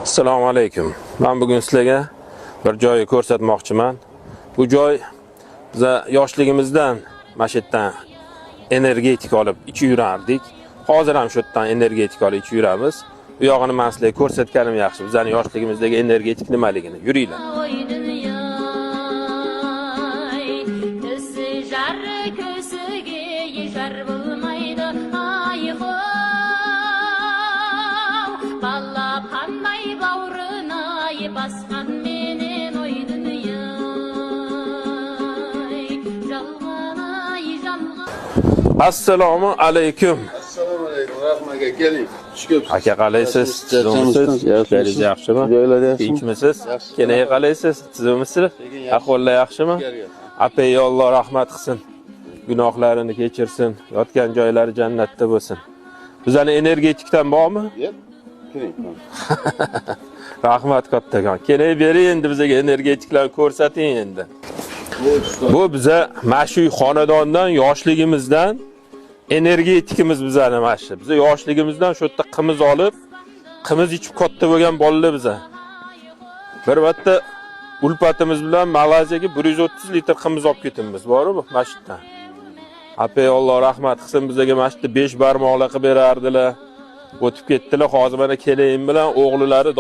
Assalomu alaykum. Men bugun sizlarga bir joyni ko'rsatmoqchiman. Bu joy biza yoshligimizdan mana shu yerdan energetik olib ichib yurardik. Hozir ham shu yerdan energetik olib ichib yuramiz. Bu yog'ini men sizlarga ko'rsatganim yaxshi. Bizning yoshligimizdagi energetik nimaligini. Yuringlar. Baskan menen oy dünya Assalomu alaykum. Assalomu alaykum. Rahmat aka, keling. Tushib Aka qalaysiz? Sizmisiz? Ishlaringiz yaxshimi? Tinchmisiz? Keling qalaysiz? Sizmisiz? Ahvollar yaxshimi? Apay Alloh rahmat qilsin. Gunohlarini kechirsin. Yotgan joylari jannatda bo'lsin. Bizning energetikdan bormi? Yo'q. Keling. Rahmat kattagon. Keling bering endi bizga energetiklarni ko'rsating endi. Bu biza mashuy xonadondan yoshligimizdan energetikimiz bizani mashi. Biz yoshligimizdan shu yerda qimiz olib, qimiz ichib katta bo'lgan bolalar biza. Bir marta ulpatimiz bilan Malayziyaga 130 litr qimiz olib ketimiz, bormi? Mashitdan. Apay Alloh rahmat qilsin, bizga mashitda 5 barmoqlar qilib berardilar. O'tib ketdilar. Hozir mana kelayim bilan o'g'illari